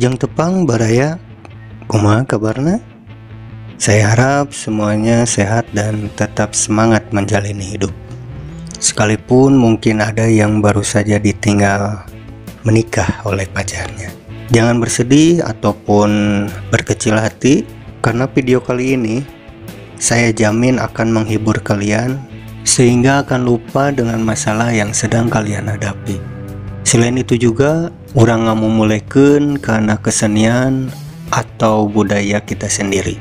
Wilujeng tepang baraya, kumaha kabarna? Saya harap semuanya sehat dan tetap semangat menjalani hidup. Sekalipun mungkin ada yang baru saja ditinggal menikah oleh pacarnya. Jangan bersedih ataupun berkecil hati, karena video kali ini saya jamin akan menghibur kalian sehingga akan lupa dengan masalah yang sedang kalian hadapi. Selain itu juga, urang ngamumulikeun karena kesenian atau budaya kita sendiri,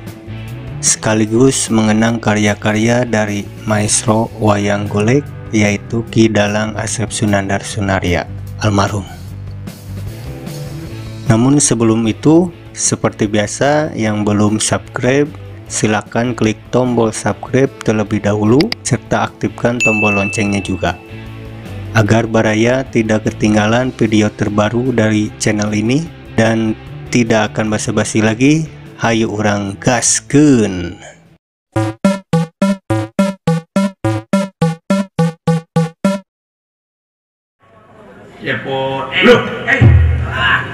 sekaligus mengenang karya-karya dari maestro wayang golek, yaitu Ki Dalang Asep Sunandar Sunaria almarhum. Namun sebelum itu, seperti biasa, yang belum subscribe silakan klik tombol subscribe terlebih dahulu serta aktifkan tombol loncengnya juga, agar baraya tidak ketinggalan video terbaru dari channel ini. Dan tidak akan basa-basi lagi, hayu urang gaskeun. Cepot, loh,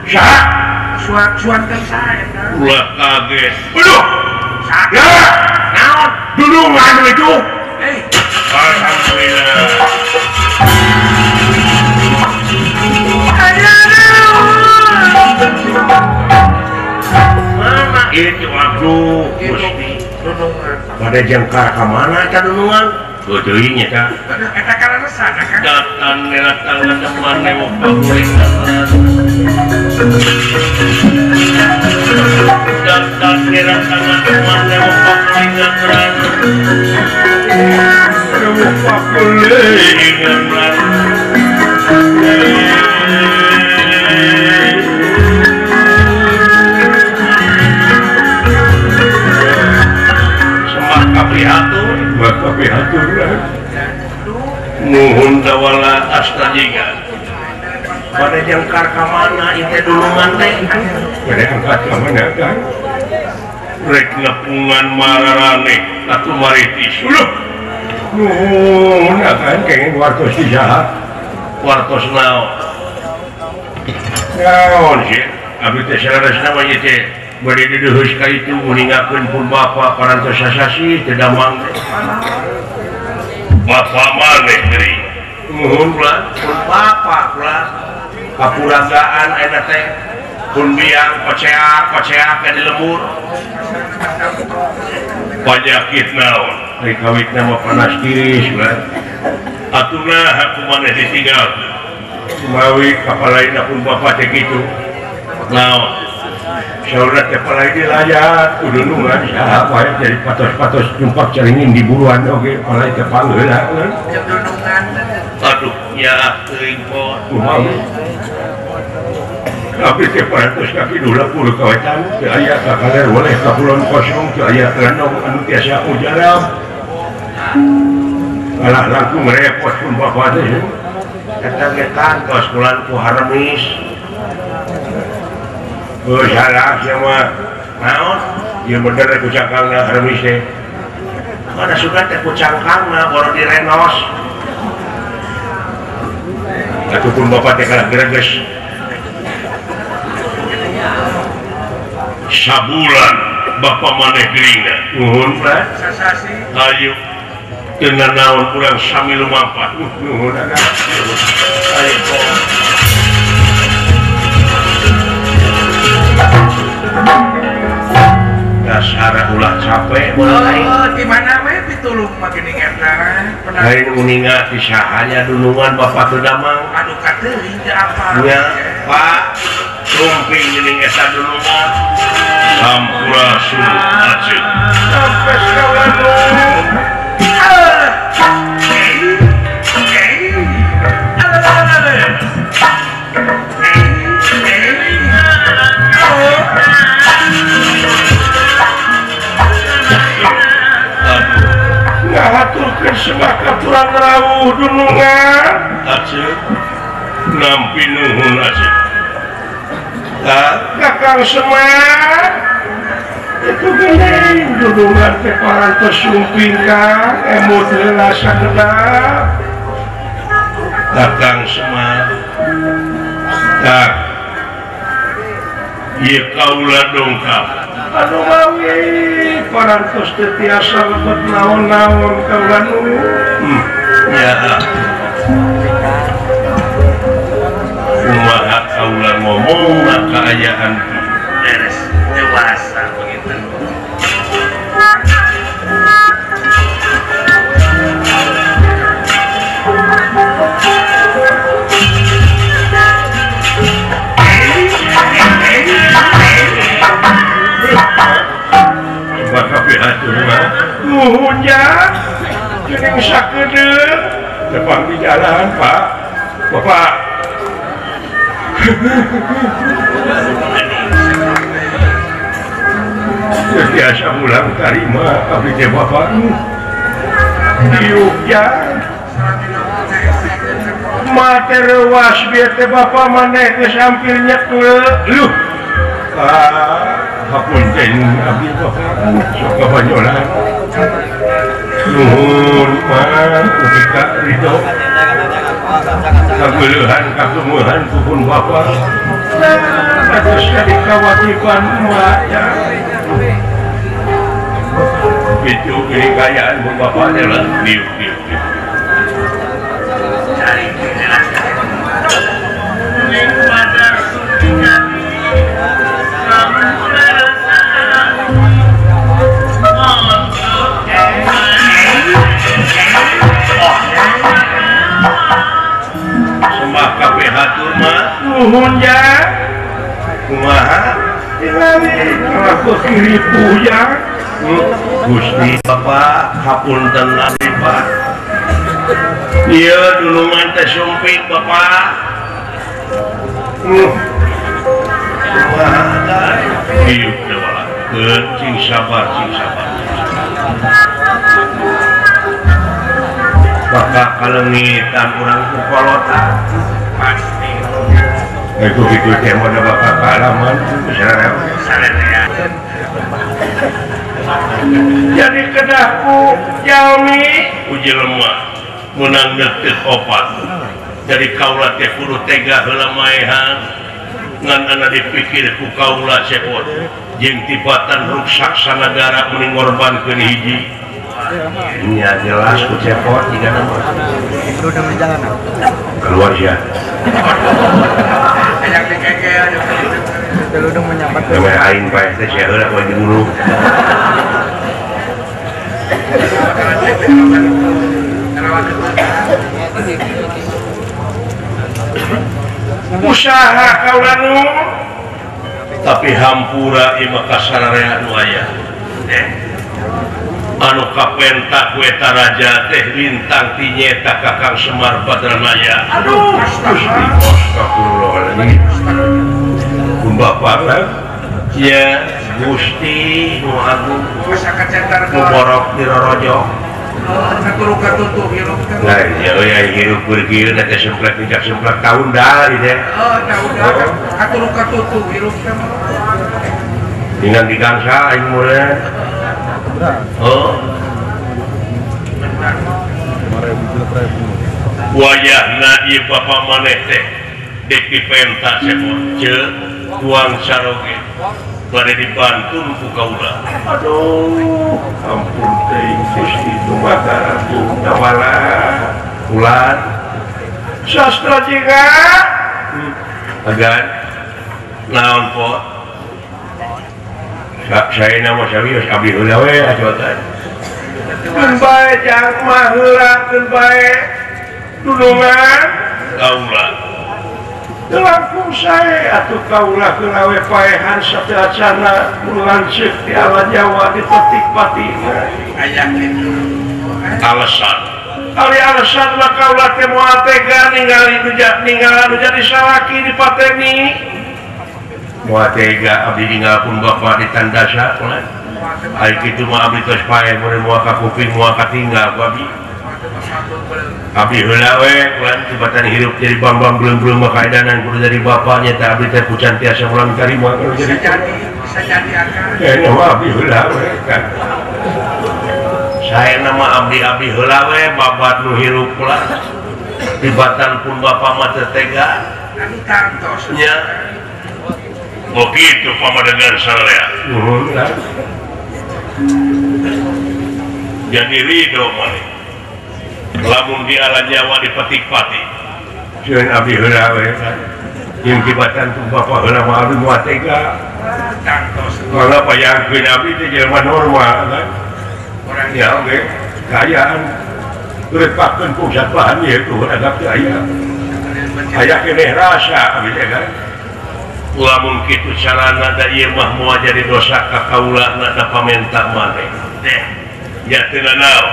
sah, suan kan saya, ulah kaget, aduh, ya, naon, dulungan itu, alhamdulillah. Mana itu aku mesti pada jangkar ke mana kan dulungan? Betulinya kan? Eta karena sana kan? Datang teman newok pakulingan. Datang teman newok pakulingan. Newok pakulingan. Nuhun dawala astajingan pada jangkar kamana itu dulungan teh pada angkat kamana kan rek nepungan mararane atuh maritis nuhun akan kenging wartos dijahat wartos naon sih abdi teh saresna mah ieu teh bade dideheus ka itu muningakeun pun bapa parantos sasasi teu damang bapak maneh geuning nuhun pula pun bapak pula kapuragaan eta teh pun biang paceak ka di lembur panyakit naon ari kawitna mah panas tiris lah atuna haku maneh ditinggalkeun kumawi kapalaina pun bapak teh kitu naon saudara teh palai dilayat udunungan saha wae jadi patos-patos jumpak caringin di buruan oge palai teh pangeula udunungan aduh ya teuing pot kumaha tapi teh parantos kaki dula puluh kawetan teu aya kakaler boleh kapulon kosong teu aya ranong anu tiasa ujarab alah langkung repot pun bapak teh eta ge kantos bulan ku harmis. Oh salah sama naon ieu bener ku cangkangna harmis teh kada suka teh ku cangkangna baru direnos atuh pun bapak teh kalah greges sabulan bapak maneh geuingna nuhun pra sasasi ayo teu naon urang sami lumampat nuhun ayo dasar ulah capek di mana mah ditulung makin ingatna lain uningat disahanya dulungan bapak teu damang aduh kateuing teh apa nya pak sumping geuning eta dulungan sampurasun ajeun sampai kawan ngahaturkeun semak aturan rawuh dulungan ajeun nampi nuhun ajeun kakang semak itu geuning dulungan teh parantos sumping kang emut heula sakedap kakang semak tak ieu kaula dongkap anu gawe parantos teu tiasa lebet naon-naon kaula nu ya kumaha kaula ngomong kaayaan beres dewasa begitu. Tapi atur mah nuhunnya geuning sakedeung depan di jalan Pak Bapak biasa pulang tarima abdi teh Bapak di Yogya materewas bieu teh Bapak maneh geus hampir nyekul luh hapunten abdi Bapak sok kabanyolan nuhun pan ugi ka ridho kageuleuhan kakumuhan kupun Bapak atas jadi kewajiban emaknya itu ini kayaan bu Bapak adalah diuk hatur mah nuhun ya kumaha tingali aku kiripu ya Gusti Bapak hapunten abdi Pak ieu dulungan teh sumpit Bapak kumaha ieu teh wala cing sabar Bapak kalengitan urang ku kolotan pasti itu gitu teh mah Bapak kalaman jadi kedahku jalmi uji lemah menang detik opat jadi kaula teh kudu tega heula maehan ngan ana dipikir ku kaula cepot jeung tibatan ruksak sanagara mending ngorbankeun hiji nya jelas ku cepot jika nama udah menjalan keluar ya yang dikeke ada udah menyambat nama aing bae teh sia heula we dulu usaha kaula nu tapi hampura ieu mah kasararea nu aya anu kapentak ku eta raja teh lintang ti nyeta Kakang Semar Badranaya aduh Gusti astagfirullahaladzim kun Bapak ya Gusti nu agung nu borok di rorojo katuru katutu hirup nah ya hirup pergi na teh semplek ninjak semplek tahun dah ieu tahun dah katuru katutu hirup dengan digangsa aing meureun wayahna ieu Bapak maneh teh dek dipentak cepot ceuk tuang saroge bade dibantu ku kaula aduh ampun teuing Gusti Tumatara Tawala ulan sastra jiga agan naon po saya nama serius abdi heula we ajotan keun bae jang mah heula keun bae tulungan kaula langkung sae atuh kaula heula we paehan sateacana lanceuk ti ala Jawa dipetik patina aya kitu alasan kali alasan mah kaula teh moal tega ningali anu jadi salaki di pateni moal tega abdi ninggalkeun Bapak di tandasa ulah ai kitu mah abdi tos pae mun moal ka kuping moal katinggal ku abdi heula we ulah tibatan hirup jadi bambang belum makaedanan kudu jadi bapaknya teh abdi teh pucan tiasa ulang karima bisa jadi akan nama abdi heula we kan saya nama abdi heula we babat nu hirup ulah tibatan pun Bapak mah teh tega anu kantos nya begitu pamadegan salea jadi ridho maneh lamun di ala Jawa di petik-pati sieun abdi heula we jeung kibatan tu bapak heula mah abdi moal tega kalau payangkeun abdi teh jelema normal kan orang ya oge kayaan repakeun pusat bahan ieu tuh agak aya keneh rasa abdi teh kan lamun kitu carana da ieu mah moal jadi dosa ka kaulana da pamenta maneh teh ya teu naon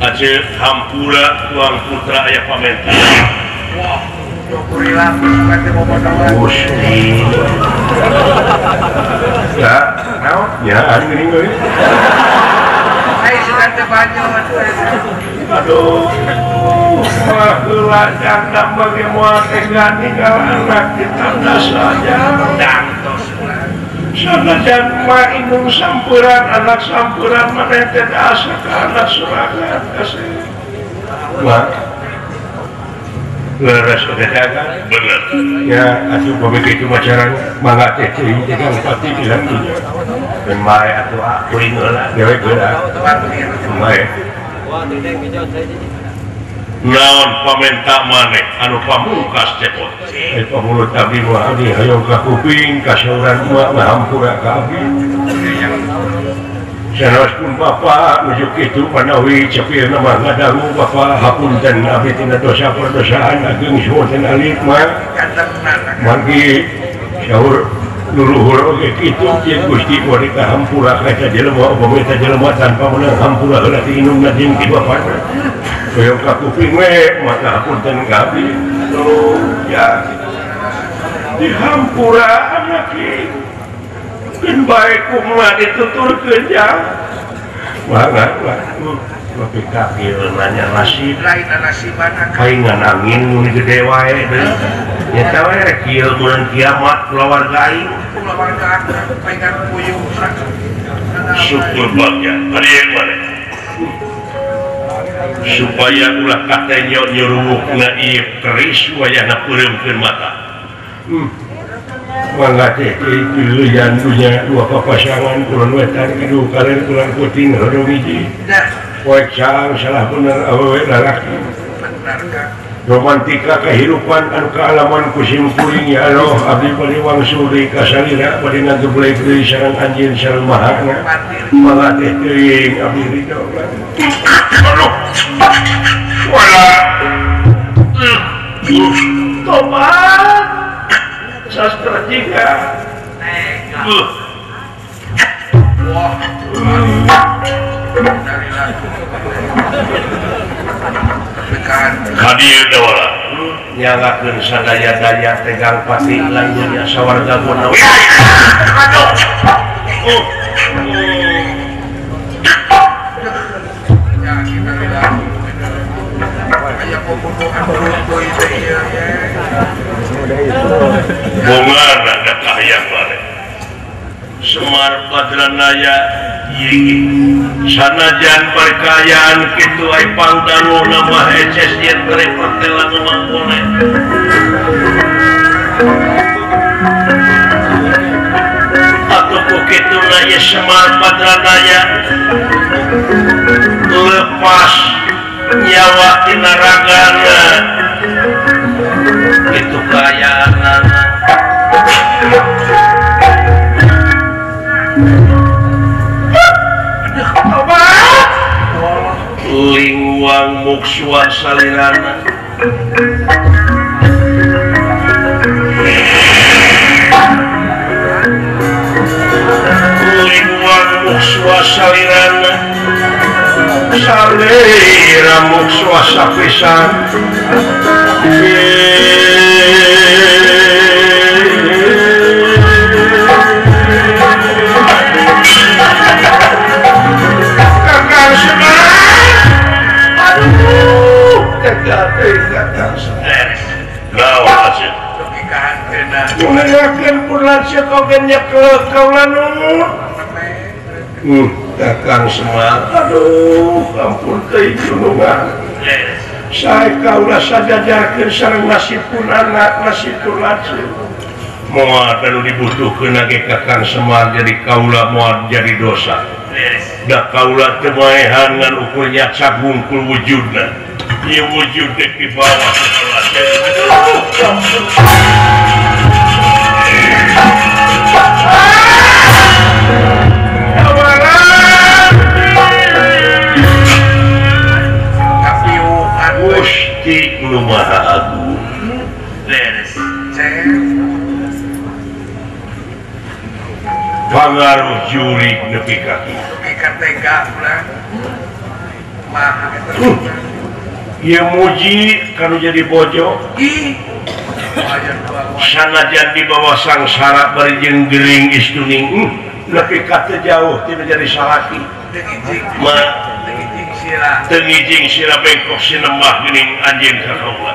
aja hampura tuang putra aya pamenta wah syukurillah kate bobodohan gusti ya naon ya ari geuning we ai sedang teh banyak aduh mah heula jangda bage moal tega ninggal anak kita saja dantos sanajan mah indung sampuran anak sampuran maneh teh asa ka anak sorangan kasih wah leres kedatangan bener ya atuh begitu macaran mangga teh teuing tegang pati bilang dunya dan mae atuh kuring heula dewe geura mae naon pamenta maneh anu pamungkas cepot pamulut abdi mah abdi hayang ka kuping ka sauran mah ngahampura ka abdi sanaospun bapa nuju kitu panawi cepieuna mah ngadangu bapa hapunten abdi tina dosa perdosaan ageung suwun alit mah margi saur luluhur oge kitu jeung Gusti bari kahampura ka jelema upami eta jelema tanpa meunang hampura heula ti inungna jeung ti bapana hoyong ka kuping we maka hapunten ka abdi ya dihampura anak ieu keun bae kumaha dituturkeun ja mangga tapi kafir nanya nasib lain nasibana kaingan angin nu gede wae deui eta we rek kieu bulan kiamat keluarga aing keluarga kaingan puyuh syukur bagja ari yang mana supaya ulah kate nyurungna ieu keris wayahna peureumkeun mata mangga teh pilihan punya dua papasangan kulon wetan kidu kalian kulon puting hodong hiji wajang salah bener awewe lalaki romantika kehidupan anu kealaman kusim kuring ya Allah abdi paliwang suri kasalina bade ngageblay deui sareng anjeun sareng mahana mangga teh teuing abdi ridho anu wala tobat sastra jika hadir dawala nyalakeun sadaya-daya tegang pati lainnya sawarga guna bongana datah yang bare Semar Badranaya sanajan perkayaan kitu ai pangdangu nama eces yen bere pertelan mangkone atuh kitu na ye Semar Badranaya lepas nyawa tina ragana itu kayaanana lingwang muksuan salirana lingwang muksuan salirana salira muksuan sapisan mengenalkan pulang sekogennya ke kaulanun kakang semua aduh ampun teh gunungan saya kaulah saja jakin sareng nasib pun anak nasib tulan moal perlu dibutuhkeun lagi ka Kang Semar jadi kaula moal jadi dosa. Da kaula teu maehan ngan ukurnya cagungkul wujudna. Ieu wujud dek di bawah kaula Gusti Nu Maha Agung. Pangaruh jurig nepi ka tega ulah mah ieu muji kanu jadi bojo sanajan di bawah sangsara bari jeung gering istuning nepi ka teu jauh tina jadi salaki mah teu ngijing sira bengkok sinembah geuning anjeun ka kaula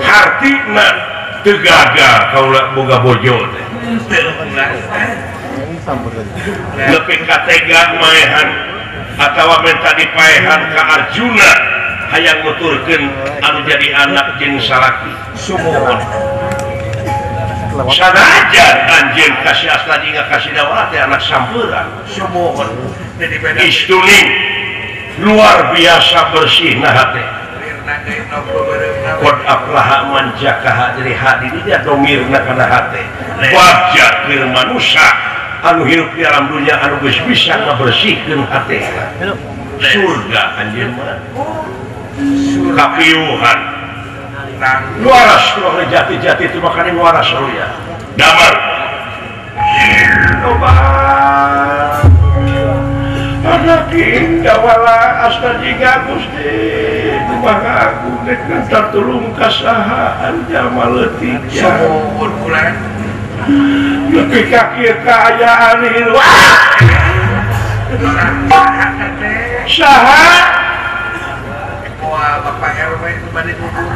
hartina teu gagal kaula boga bojo teh nepi ka tega maehan atawa minta dipaehan ka Arjuna hayang nuturkeun anu jadi anak jeung salaki sumuhun sanajan anjeun kasih asta jingga kasih dawa teh anak sampeuran sumuhun istuning luar biasa bersih nah teh qad aflaha man zakaha dari hadi dia domirna kana hate wajah keur manusia anu hirup di alam dunia anu geus bisa ngabersihkeun hatena surga anjeun mah kapiuhan waras roh jati-jati itu makanya waras roh ya damar obat anak indah wala asta jiga Gusti maka aku dek ngantar tulung kasahaan jama leutik sampun kula nepi ka kieu kaayaan ieu saha moal Bapak RW itu bade duduk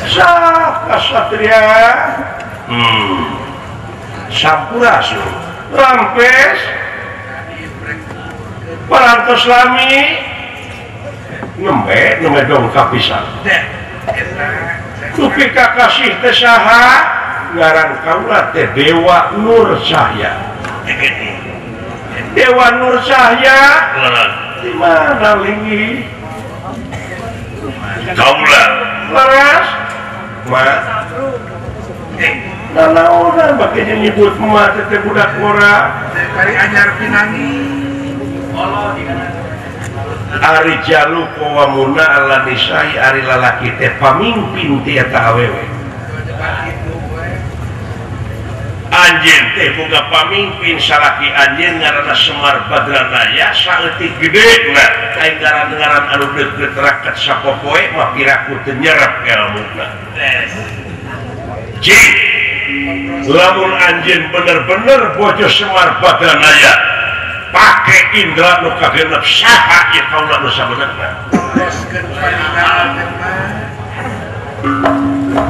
saha kasatria sampurasun rampes parantos lami nembe dongkap pisan nepi ka kasih teh saha ngaran kaula teh Dewa Nur Cahya Dewa Nur Cahya di mana lingi kaula laras mah nanaonan bake nyebut emak teh budak ora kari anyar pinangi Ari jalu kawamuna ala nisai ari lalaki teh pamimpin ti eta awewe anjeun teh boga pamimpin salaki anjeun ngaranna Semar Badranaya saeutik gedena aing ngaran anu deukeut raket sapopoe mah piraku teu nyerep elmuna jing lamun anjeun bener-bener bojo Semar Badranaya pake indra nu kagenep saha ieu kaula nu sabenerna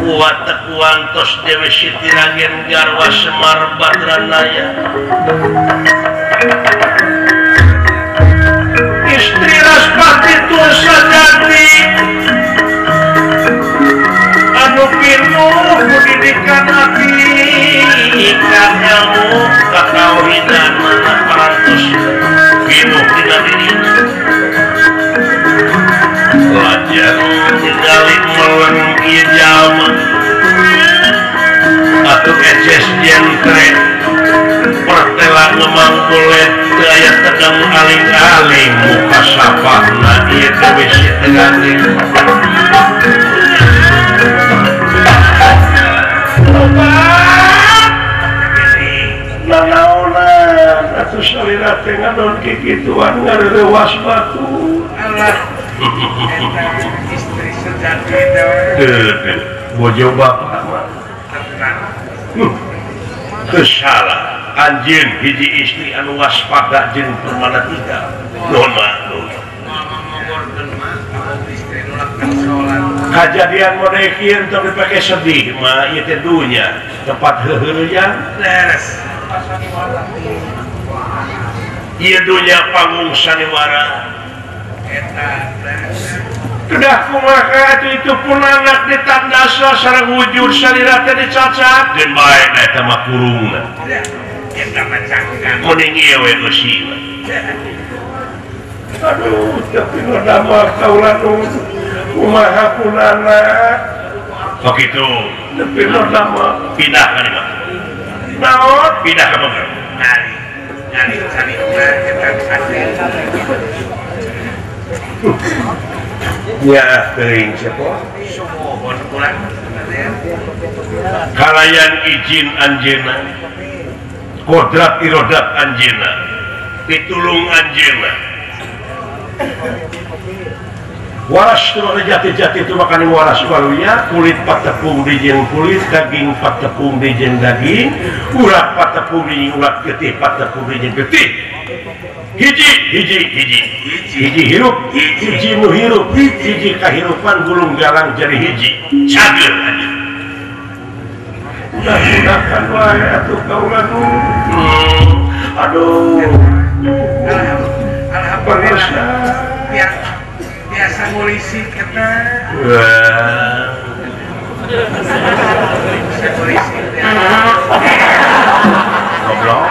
kuat kuantos Dewi Siti Ragen garwa Semar Badranaya istri Raspati Tulsadati anu pinuh pendidikan hati ikan ilmu katauhidan parantos pinuh tina dirina wajar ningali meleng ieu jalma atuh eces jentre pertela ngemangkulet teu aya tegang aling-aling muka sapahna ieu Dewi Siti Ragen nanaonan atuh salira teh ngadon kikituan ngarerewas batu alah istri sejati teh bojo bapak mah teu salah anjeun hiji istri anu waspada jeung permana tinggal nuhun mah kajadian model kieu teu dipake sedih mah ieu teh dunya tempat heureuyan beres ieu dunya panggung sanewara eta Kedah kumaha itu pun anak ditandasa sareng wujud salira teh dicacat dan bae eta mah kurungna. Eta macangkan. Mending ieu we eusina. Aduh, tapi nama kaulah kumaha pun anak. Begitu. Tapi nama pindah kan mah. Naon pindah ka mana? Nyari kita sate. Ya, teuing siapa? Sumohon pulang. Kalayan izin anjeunna. Kodrat irodat anjeunna. Pitulung anjeunna. Waras itu jati-jati itu makan waras waluya, kulit patepung dijeng kulit, daging patepung dijeng daging, urat patepung dijeng urat getih patepung dijeng getih. Hiji hirup, hiji nu hirup, hiji kahirupan gulung galang jadi hiji. Cager aja. Mudah-mudahan wae atuh kaulah nu. Aduh. Alhamdulillah. Biasa ngulisi kita. Bisa ngulisi. Goblok.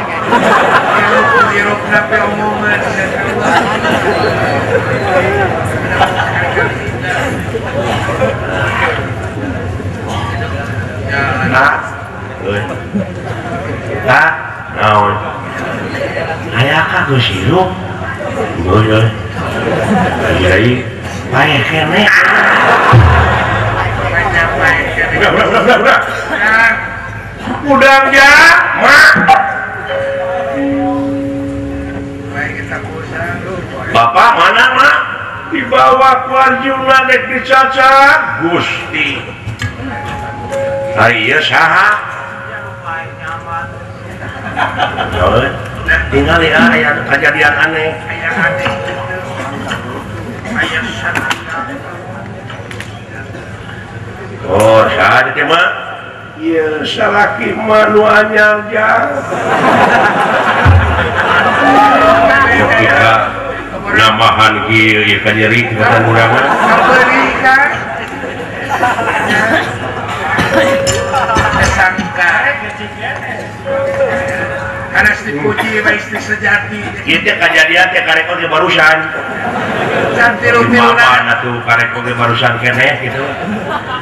Hirup nape omongan. Tak, naon. Aya ka geus hirup. Geus. Jadi, bae kene. Udah. Udang ya, mak. Bapak mana mak? Dibawa ku anjeunna dek dicacat Gusti. Ari ieu saha? Tinggal ya aya kejadian aneh. Oh, saha teh mah? Ieu salaki mah nu anyar jang. Ketika namahan kieu ieu ka nyeri kita urang mah. Kabeli kan? Sangka. Anas dipuji bae istri sejati. Ieu teh kejadian teh karek oge barusan. Dan tilu-tiluna. Maafan atuh karek oge barusan keneh gitu.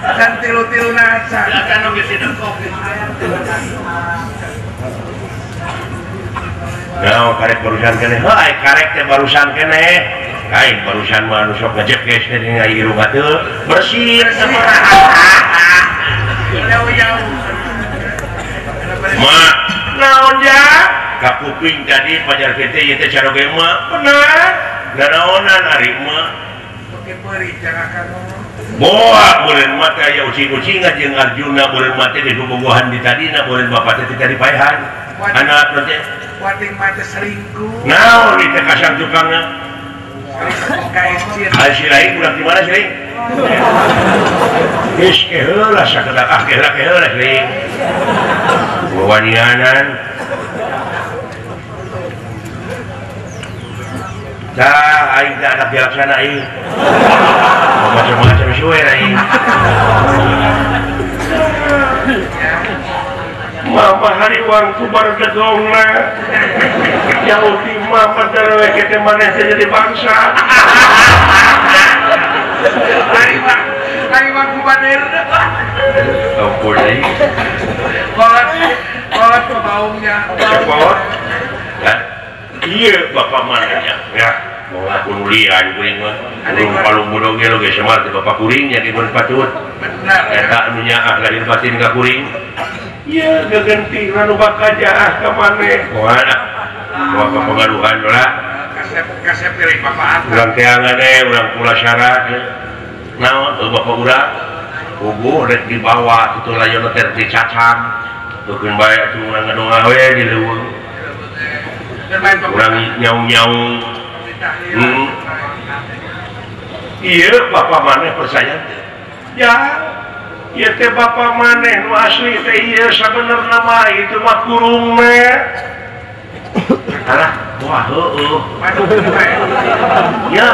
Dan tilu-tiluna acan. Silakan oge sidang kopi. Nah, karek barusan keneh. Heuh, karek teh barusan keneh. Kain barusan mah anu sok ngejekes teh dina irung atuh bersih sama. Jauh-jauh. Ma, naon ja? Ka kuping tadi pajar kita ieu teh caroge mah bener. Nanaonan ari mah. Oke beri jangan kamu. Boa bulan mah teh aya ucing-ucingan jeung Arjuna bulan mah teh di bobogohan di tadina bulan bapak teh tadi paehan. Anak teh wating mah teh selingkuh. naon di teh kasang tukangna? KSC. Si lain budak di mana sih? Is keheula sakedak keheula sih. Wawanianan. Dah, aing teh anak bijaksana aing. Macam-macam suwe aing. Mama hari wangku baru degongna. Jauh di mama terwe kita mana jadi bangsa. Hari wangku badir. Ampun aing. Kolot kebaungnya. Sepot. Iya bapak mana ya. Mau aku nulian kuring mah. Belum palung bodoh ge loge semar teh bapak kuringnya di patut. Benar. Eta anu nyaah lahir batin ka kuring. Iya gegenting anu bakajaah ka maneh. Moal bawa ke pengaduhan lah. Kasep pilih bapak Urang teangan urang pula syarat. Naon bapak urang ubuh rek dibawa itu layon teh dicacam. Tukeun bae atuh urang ngadonga we di leuweung. Urang nyaung-nyaung. Iya bapak maneh percaya. Ya, ieu teh bapak maneh nu asli teh ieu sabenerna mah itu mah kurung mah. Alah, wah heueuh. Ya,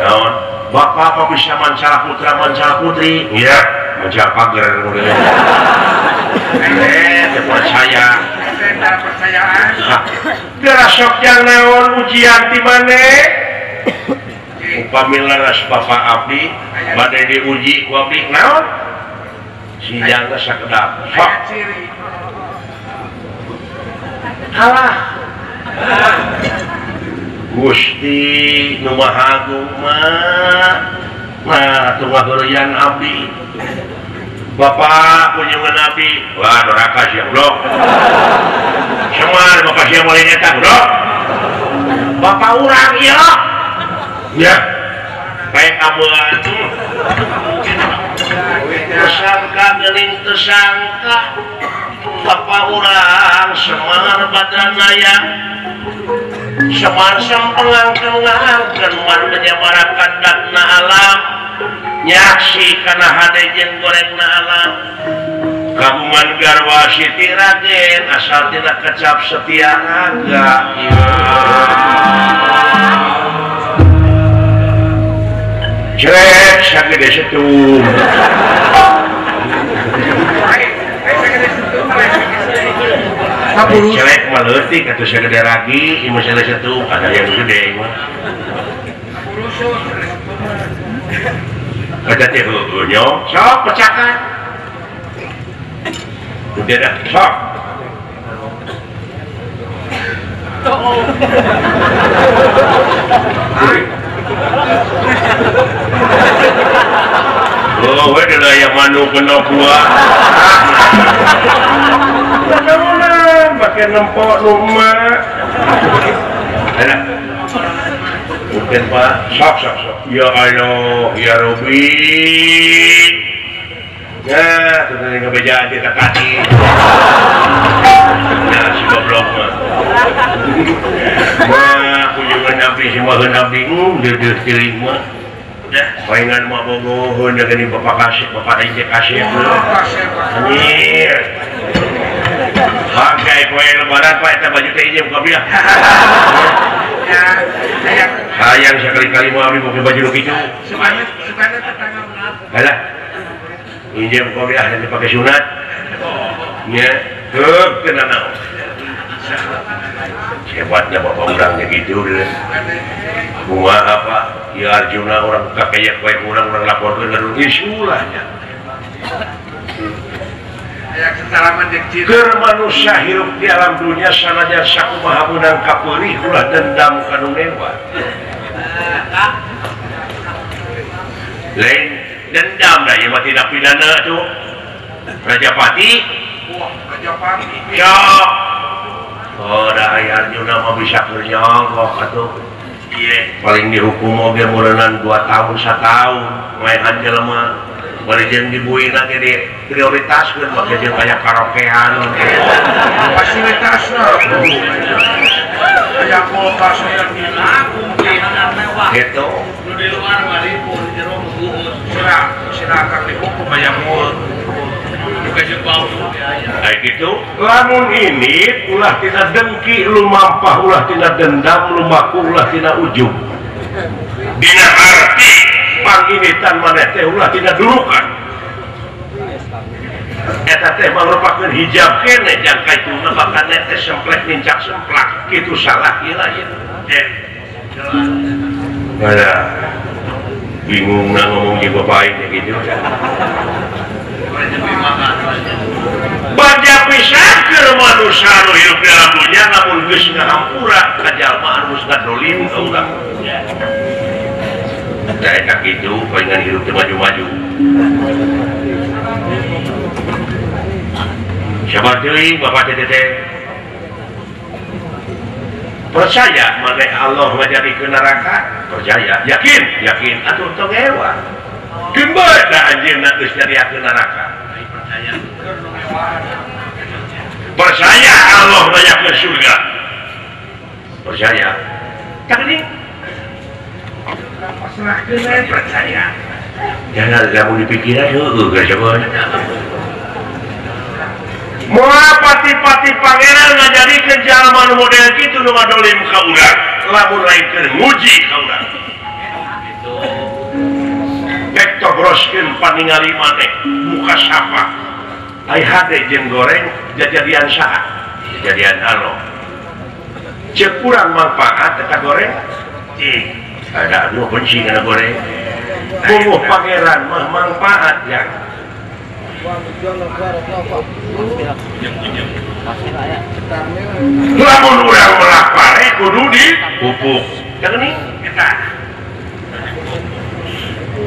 naon? bapak apa bisa mancara putra mancara putri? Iya, mancara pagar. Percaya. Tidak percayaan. Gerak sok yang naon ujian di mana? Upami laras bapak abdi, badai diuji ku abdi naon? Sijangna sakedap. Sok. Ayat ciri. Kalah. Gusti nu Maha Agung mah nah tunggu heureyan abdi bapak kunjungan abdi wah doraka sia blok semar bapak sia mulai nyetak blok bapak urang ieu ya baik amuan tersangka geuning tersangka bapak urang semar badanaya semar sempengangkeun man menyamarakan datna alam nyaksi kana hade jeung gorengna alam kagungan garwa Siti Raden asal tina kecap setia raga jelek sagede setung jelek maleutik atuh sagede ragi ieu sagede setung ada yang gede mah ada teh heueuh sok pecakan udah dah sok oh we da yang manu kena buah mudah-mudahan pakai nempok rumah ada mungkin pak sok ya Allah ya Rabbi ya sudah ngebejaan di kaki ya si goblok mah kunjungan nabi si maha nabi dia tiring mah udah mainan mah bogohon dengan ini bapak kasih bapak aja kasih anjir pakai kue lebaran pak itu baju teh aja buka biar sayang sekali-kali mau ambil pakai baju begitu Sukanya tetangga berapa? alah injil buka biar nanti pakai sunat ya kena naon hebatnya bapak orangnya gitu deh bunga apa ya Arjuna orang kakek kue orang laporkan ke isulahnya keur manusia hirup di alam dunia sanajan sakumaha meunang kapeurih ulah dendam kanu lewat lain dendam dah yang mati tidak pidana tu Rajapati cok oh dah ayah Arjuna mah bisa kernyongkok atuh iya paling dihukum mobil meureunnan 2 tahun 1 tahun main anjel mah balik yang dibuina jadi prioritaskan pakai jeung kayak karaokean fasilitasnya kayak kulkas yang gitu di luar maripun di rumah silakan dihukum kayak mul juga jebau kayak gitu lamun ini ulah tina dengki lu mampah ulah tina dendam lu maku ulah tina ujub dina arti panginitan maneh teh ulah tina durukan eta teh merupakan hijab kene jangka itu bakal teh semplek nincak semplak kitu salah ieu lain ada bingung na ngomong di bapak ini gitu baca pisan ke manusia nu hidup di alam dunia namun geus ngahampura ka jalma anu ngadolim ka urang saya tak gitu pengen hidup maju-maju siapa deui bapak teteh percaya maneh Allah ngajadikeun neraka percaya yakin atuh tong ewa gembet da anjeunna geus nyadiakeun neraka percaya Allah ngajakeun surga percaya tak ini percaya jangan kamu dipikiran gak coba mau pati-pati pangeran ngajadikeun jalma nu model kitu nu ngadolim ka urang lamun lain keur muji ka urang ditobroskeun paningali maneh muka sapa ai hade jeung goreng jajadian saha jajadian alo ceuk urang manfaat eta goreng ada anu benci kana goreng bubuh pangeran mah manfaat ya lamun urang melah pare kudu dipupuk geuning eta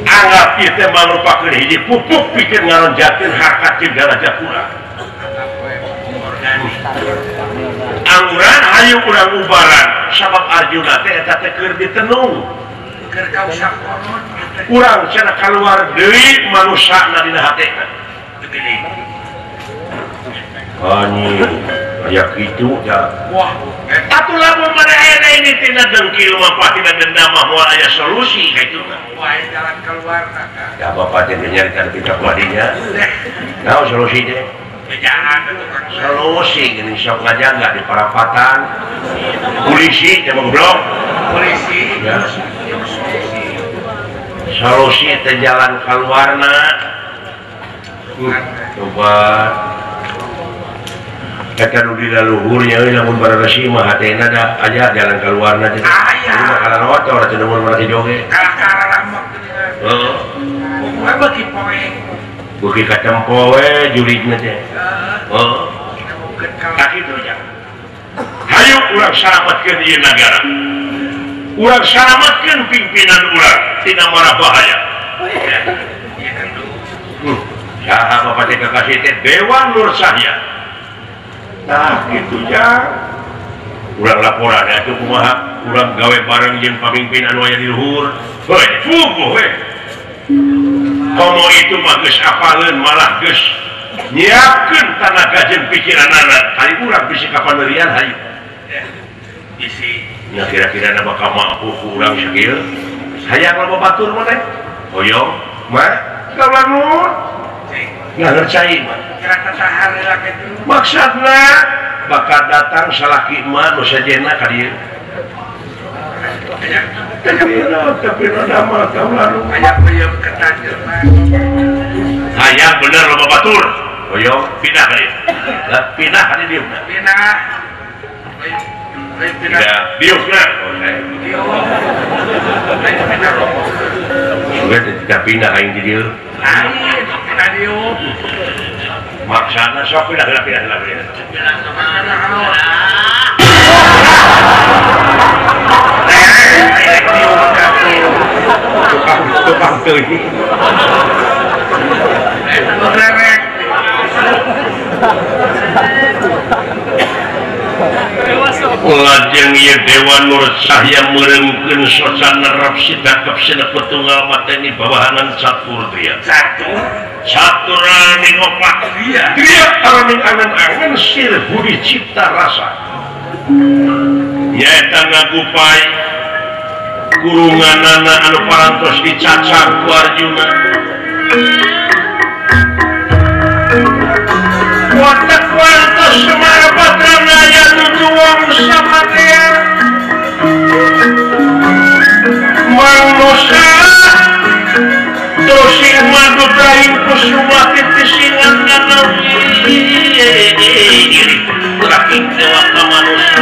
anggap ieu merupakeun hiji pupuk pikeun ngalonjatkeun harkat jeung darajat urang angguran hayu urang ubaran sabab Arjuna teh eta teh keur ditenung keur kausak konon urang cenah kaluar deui manusana dina hatena teu geuning anjing aya kitu ya wah atuh lamun maneh aya ini tina dengkil mah pati dendam mah moal aya solusi ka itu wah jalan keluar ya bapak teh nyarita kita kuadinya naon solusi teh jangan solusi gini sok ngajaga di perapatan polisi coba goblok polisi ya solusi teh jalan keluarna coba kata nu di luhurnya euy lamun bararesi mah hatena da aja jalan keluarna teh aya kana motor teh mun mati joge kalah ramak heeh apa ki poe beuki katempo we juligna teh heeh tak kitu nya hayu urang salametkeun ieu nagara urang salametkeun pimpinan urang tina mara bahaya ieu kan saha bapak teh kakasih teh Dewan Nur Cahya. Nah, gitu ya. Urang laporan atuh kumaha urang gawe bareng jeung pamimpin anu aya di luhur. Heuh, puguh we. Komo itu mah geus apaleun malah geus nyiapkeun tanaga jeung pikiranana. Ari urang bisi kapaneurian hayu. Bisi. Ya kira-kira na bakal mampu ku urang sakieu. Hayang loba batur mah teh. Hoyong, mah kaulah nuhun. Nggak ngercai mah kira-kira sahareula kitu maksudna bakal datang salaki emak nu sajena ka dieu tapi nama kaulah nu aya beuyeum ketan jelema hayang bener loba batur hoyong pindah ka dieu lah pindah ka dieu pindah diukna sudah tidak pindah aing di dieu pindah diuk maksana sok pindah kemana tukang teuing lajeng ieu Dewan Nur Cahya meurengkeun sosana rapsida kapsina petunggal mateni bawahanan catur dia catur ning opak dia araning angan-angan sir budi cipta rasa nyaeta ngagupai kurunganana anu parantos dicacang ku Arjuna watak parantos semara patrana aya tujuan sama dia manusia dosi madu daing kusuma titisingan nanawi iri beraking dewa ka manusia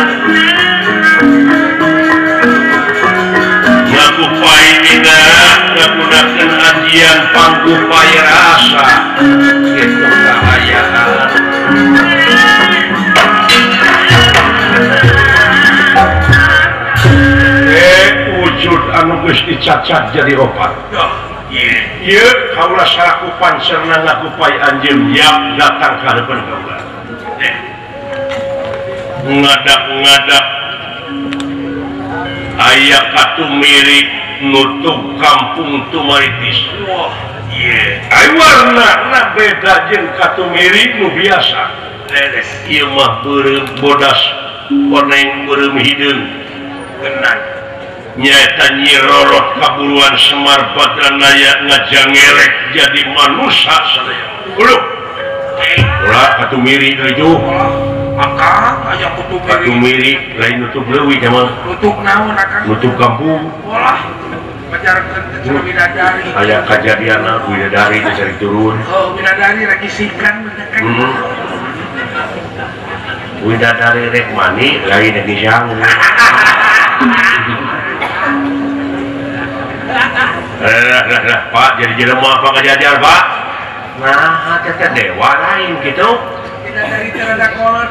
ngagupai dina ngagunakeun ajian panggupai rasa itu kahayaan wujud anu geus dicacat jadi opat ieu kaula salaku pancerna ngagupai anjeun yap datang ka heupeun kaula ngadak-ngadak aya katumiri nutup kampung Tumaritis wah ieu ai warna beda jeung katumiri nu biasa leres ieu mah beureum bodas koneng beureum hideung genang nyaeta nyirorot kabuluan Semar Badranaya ngajangerek jadi manusia sadaya uluk ulah katumiri deui akang aya katumiri lain nutup leuwih mah nutup naon akang nutup kampung ulah pacarkan ke bidadari. Aya kejadian bidadari dicari turun. Oh, bidadari lagi sikan kan. Bidadari rek mani lain yang disang. Pak, jadi jelema apa kejadian, Pak? Nah, teteh dewa lain gitu. Bidadari terada kolot.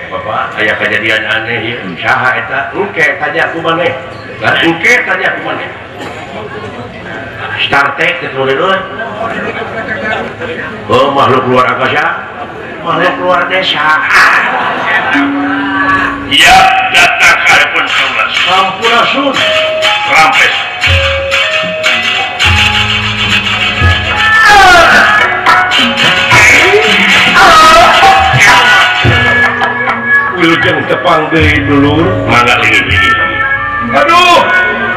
Bapak, aya kejadian aneh ya. Saha eta? Engke tanya ku maneh. Lah, engke tanya ku maneh. Star Trek gitu dulu. Oh, makhluk luar angkasa. Makhluk luar desa. Iya, datang ke hadapan saudara. Sampurasun. Rampes. Wilujeng tepang deui dulur, mangga lingih-lingih. Aduh,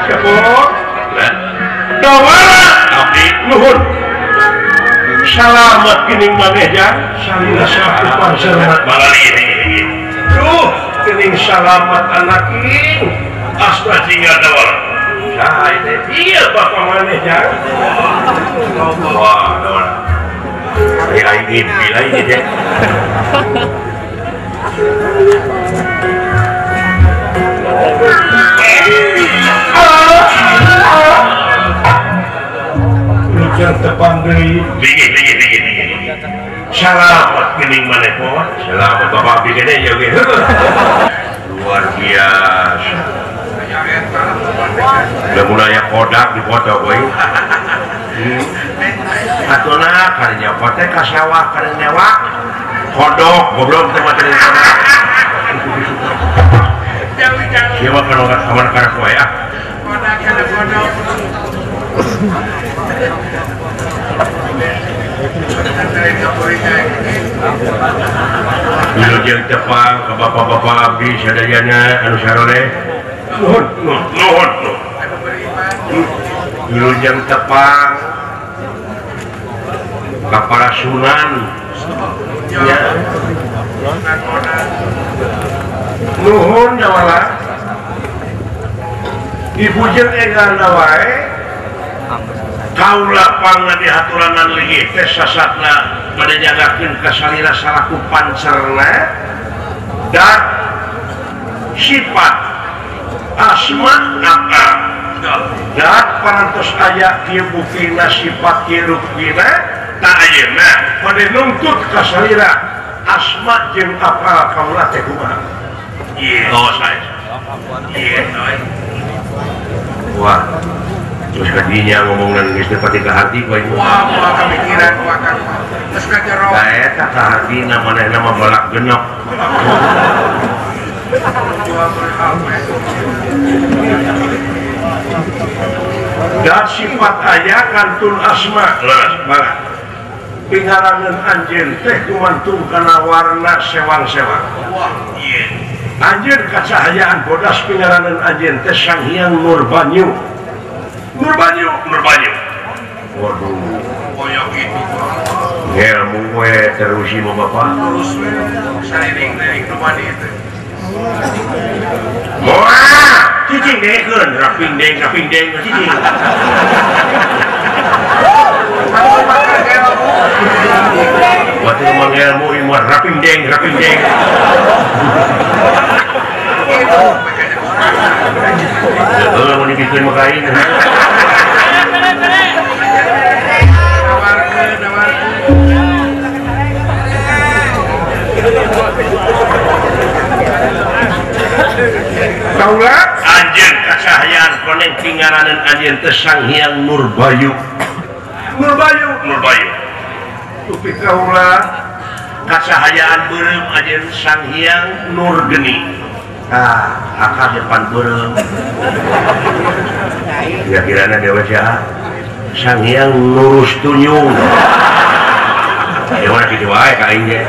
siapa? Dawara, abdi nuhun. Salamet geuning maneh ya. Salila satu panserna. Mangga lingih-lingih. Duh, geuning salamet anak ing. Asna singa dawara. Saha teh? Ieu bapa maneh ya. Wah, dawara. Ai ngimpi lain ya. Hujan tepang deui. Lingih. Salamet geuning maneh po. Salamet bapak abdi gede ya ge. Luar biasa. Lamun aya kodak dipoto we. Atuna karenya pote ka sawah kareng newak. Kodok goblok teh mah teh. Jauh-jauh. Siapa kalau enggak kawan karek wae ah. Kodak kana kodok. Wilujeng tepang ke bapak-bapak abdi sadayana anu saroleh. Nuhun. Wilujeng tepang ka para sunan. Ya. Nuhun jawala. Ibu jeung engana wae. Kaula pangna dihaturanan lagi teh sasatna pada jagakeun ka salira salaku pancerna dan sifat asma apa dan parantos aya kieu buktina sifat kieu rukmina tak ayeuna pada nuntut ka salira asma jeung apa kaula teh kumaha. Ieu saya. Wah. Terus kadinya ngomongin geus teu pati ka hati ku ieu. Wah, kepikiran ku akan geus ka jero. Da eta ka hatina manehna mah balak genep. Dan sifat aya kantun asma. Leres banget. Pingaraneun anjeun teh kumantung kana warna sewang-sewang. Wah, ieu. Anjeun kacahayaan bodas pingaraneun anjeun teh Sang Hyang Nurbanyu. Nurbanyu. Waduh. Koyok itu. Ngelmu we terusi mah bapak. Terus we. Sariring Nurbanyu itu. Moa, cicing dekeun, raping deng cicing. Waktu mengelmu imut raping deng. Mau dibikin makain. Kaulah anjeun kacahayaan koneng pingaraneun anjeun teh Sang Hyang Nurbayu. Tupi kaulah kacahayaan beureum anjeun Sang Hyang Nurgeni. Akal depan beureum. Kira-kirana dewa jahat Sang Hyang Nurus Tunyung. Dewa kitu wae ka aing ge.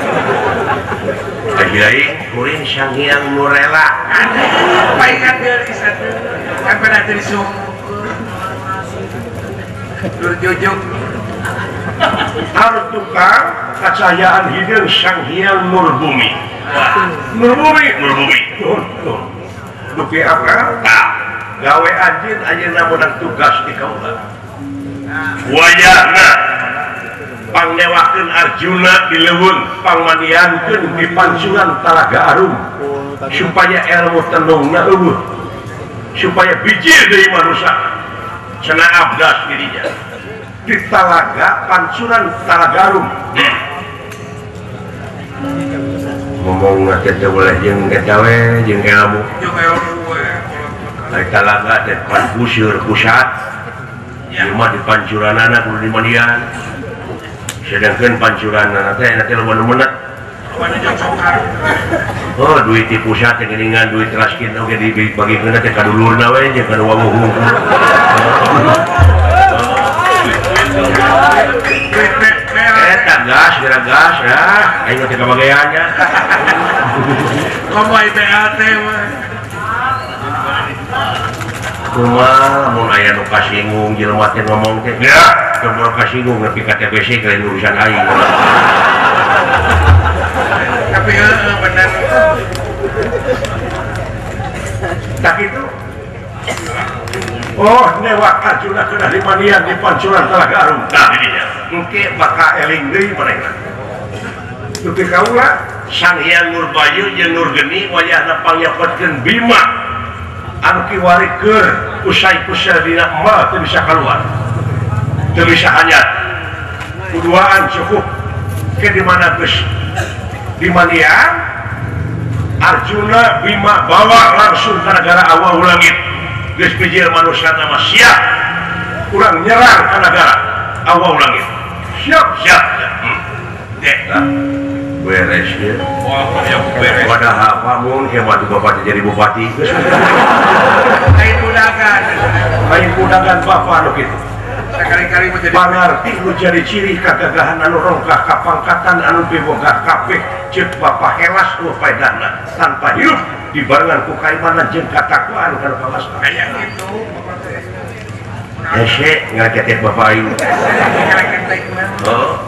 Ajaib kuring Sang Hyang Nurela. Paikan deui satu. Kan pada teu disum. Nur jujuk. Harus tukang kacahayaan hideung Sang Hyang Nurbumi. Nurbumi. Dupi apa? gawe anjeun ayeuna menang tugas di kaula wayahna pangnewakeun Arjuna di leuweung pangmaniankeun di pancuran Talaga Arum supaya ilmu tenungna eueuh supaya bijil deui manusia cenah abdas dirinya di Talaga pancuran Talaga Arum ngomong teh boleh jeung gawe jeung ilmu lain Talaga teh pan puseur pusat cuma di pancuranana kudu di mandian sedangkan pancuranana teh nanti loba nu meunat oh duit di pusat yang geningan duit raskin oke dibagi-bagikeun teh ka dulurna we jeung ka wawu gas gas ya aing teh kabageannya ngomong IPLT mah cuma mun aya nu kasinggung jelema teh ngomong teh ya coba kasinggung nepi ka TBC ka urusan aing tapi bener tak itu oh newak Arjuna kena di manian di pancuran Talaga Arum nah dirinya engke bakal eling deui manehna dupi kaula Sang Hyang Nurbayu jeung Nurgeni wayahna pangyapetkeun Bima anu kiwari keur usai-usai dina emal teu bisa keluar teu bisa hanyat kuduaan cukup ke dimana geus di manian Arjuna Bima bawa langsung ke negara Awau Langit geus bijil manusia nama siap kurang nyerang ke negara Awau Langit siap dek lah beres ya beres wadah apa mun hebat bapak jadi bupati lain undangan bapak anu kitu sekali-kali menjadi pangarti nu jadi ciri kagagahan anu rongkah kapangkatan anu piboga kabeh ceuk bapak helas nu paedahna tanpa hirup dibarengan ku kaimanan jeung katakwaan kana pangasta kayak gitu hese ngagetet bapak aing oh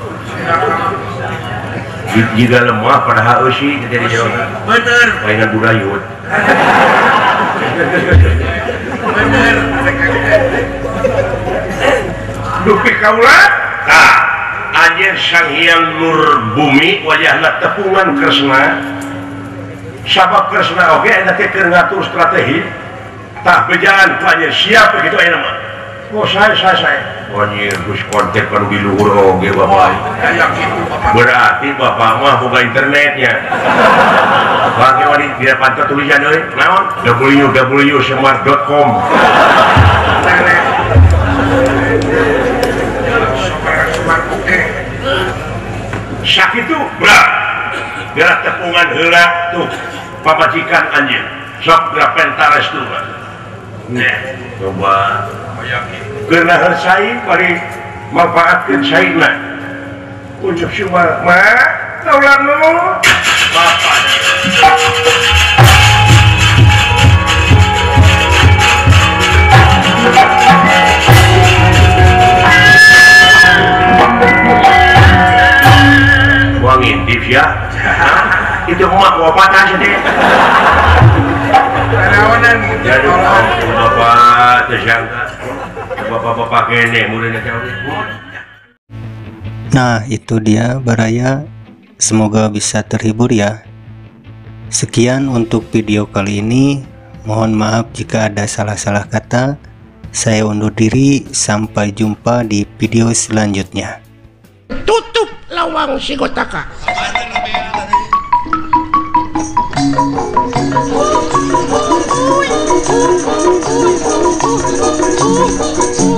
jika lemah pada hausi jadi jauh bener palingan budayut bener dupi kaula nah anjeun Sang Hyang Nurbumi wajahna tepungan Kresna sabab Kresna oge eta teh keur ngatur strategi tah bejalan ku anjeun siap begitu ayeuna mah oh saya anjir geus kontek kan di luhur oge bapak kayak gitu bapak berarti bapak mah boga internetnya bagi wadi dia pantau tulisan euy naon www.smart.com sakitu berat gerak tepungan heula tuh pamajikan anjeun sok grapentares tuh nah coba karena harusai bari manfaatkan saina ujuk cuma taulan lu bapak gua ngintip ya itu emak wapatan sedih karawanan jadi bapak tersangka bapak-bapak kene mudahnya jauh. Nah, itu dia Baraya. Semoga bisa terhibur ya. Sekian untuk video kali ini. Mohon maaf jika ada salah-salah kata. Saya undur diri. Sampai jumpa di video selanjutnya. Tutup lawang si Gotaka. Uy.